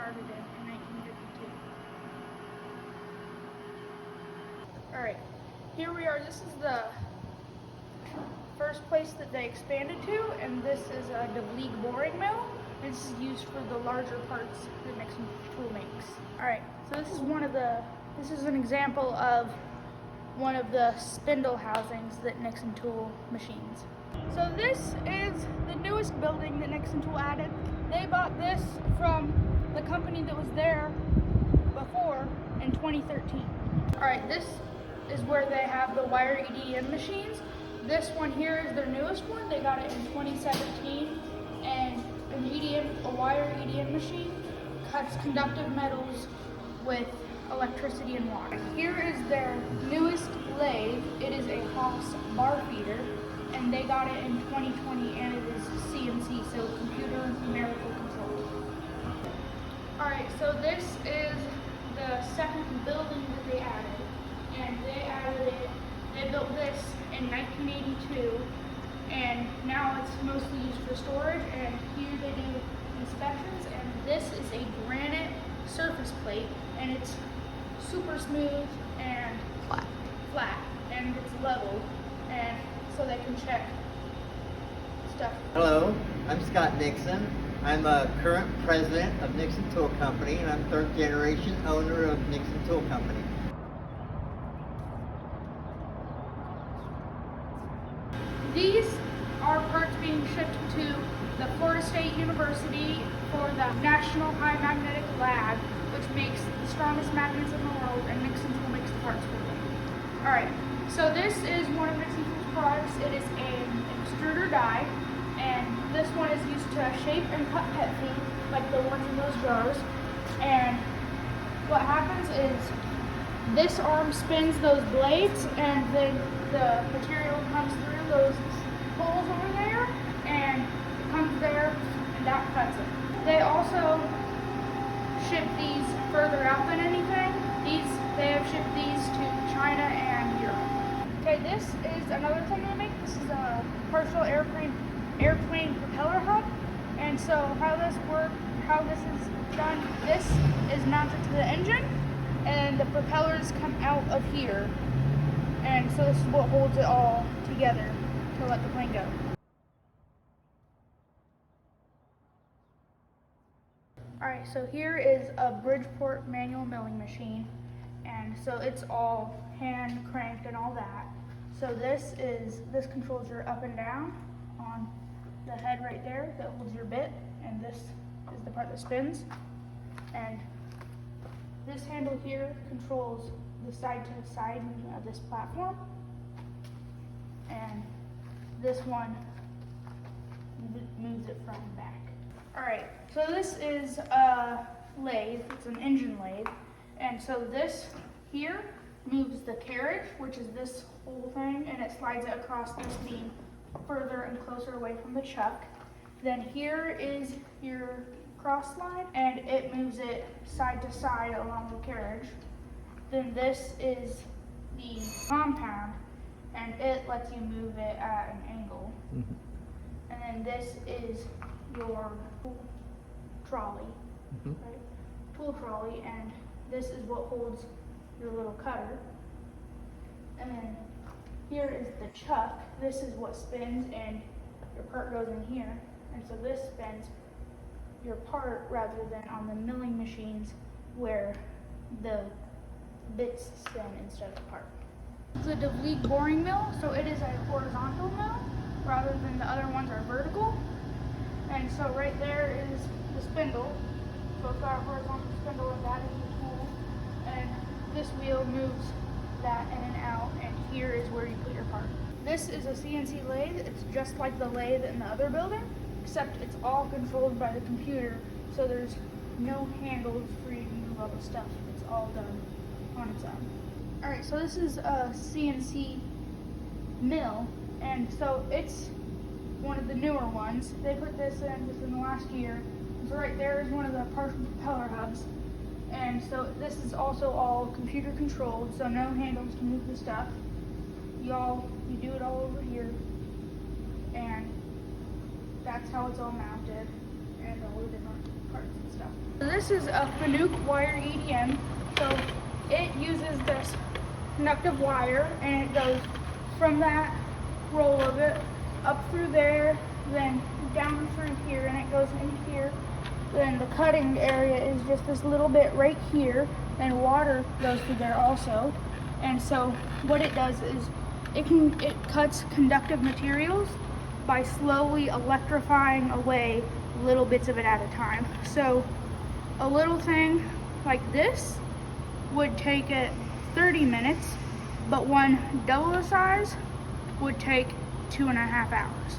started in 1952. Alright, here we are. This is the first place that they expanded to, and this is a DeVlieg boring mill. And this is used for the larger parts that Nixon Tool makes. Alright, so this is an example of one of the spindle housings that Nixon Tool machines. So this is the newest building that Nixon Tool added. They bought this from the company that was there before in 2013. Alright, this is where they have the wire EDM machines. This one here is their newest one. They got it in 2017, and a wire EDM machine cuts conductive metals with electricity and water. Here is their newest lathe. It is a Haas bar feeder, and they got it in 2020, and it is CNC, so computer numerical control. Alright, so this is the second building that they added, and they built this in 1982, and now it's mostly used for storage, and here they do inspections, and this is a granite surface plate, and it's super smooth and flat, and it's level, and so they can check stuff. Hello, I'm Scott Nixon. I'm a current president of Nixon Tool Company, and I'm third generation owner of Nixon Tool Company. These are parts being shipped to the Florida State University for the National High Magnetic Lab, which makes the strongest magnets in the world, and Nixon Tool makes the parts for them. Alright, so this is one of Nixon Tool's products. It is an extruder die, and this one is used to shape and cut pet food, like the ones in those jars. And what happens is this arm spins those blades, and then the material comes through those holes over there, and it comes there, and that cuts it. They also ship these further out than anything. They have shipped these to China and Europe. Okay, this is another thing they make. This is a partial airplane propeller hub. And so how this is done, this is mounted to the engine, and the propellers come out of here. And so this is what holds it all together to let the plane go. Alright, so here is a Bridgeport manual milling machine, and so it's all hand cranked and all that. So this controls your up and down on the head right there that holds your bit, and this is the part that spins. And this handle here controls the side to side movement of this platform, and this one moves it front and back. Alright, so this is a lathe. It's an engine lathe, and so this here moves the carriage, which is this whole thing, and it slides it across this beam further and closer away from the chuck. Then here is your cross slide, and it moves it side to side along the carriage. Then this is the compound, and it lets you move it at an angle. Mm-hmm. And then this is your trolley, mm-hmm. Right? Tool trolley, and this is what holds your little cutter. And then here is the chuck. This is what spins, and your part goes in here. And so this spins your part rather than on the milling machines where the bits spin instead of the part. It's a DeVlieg boring mill, so it is a horizontal mill rather than the other ones are vertical. And so right there is the spindle. So it's got a horizontal spindle, and that is the tool. And this wheel moves that in and out, and here is where you put your part. This is a CNC lathe. It's just like the lathe in the other building, except it's all controlled by the computer, so there's no handles for you to move all the stuff. It's all done on its own. Alright, so this is a CNC mill, and so it's one of the newer ones. They put this in within the last year. So right there is one of the partial propeller hubs. And so this is also all computer controlled, so no handles to move the stuff. You do it all over here, and that's how it's all mounted. and all the different parts and stuff. So this is a Fanuc wire EDM. So it uses this conductive wire, and it goes from that roll of it up through there, then down through here, and it goes in here. Then the cutting area is just this little bit right here, and water goes through there also. And so what it does is it cuts conductive materials by slowly electrifying away little bits of it at a time. So a little thing like this would take it 30 minutes, but one double the size would take 2.5 hours.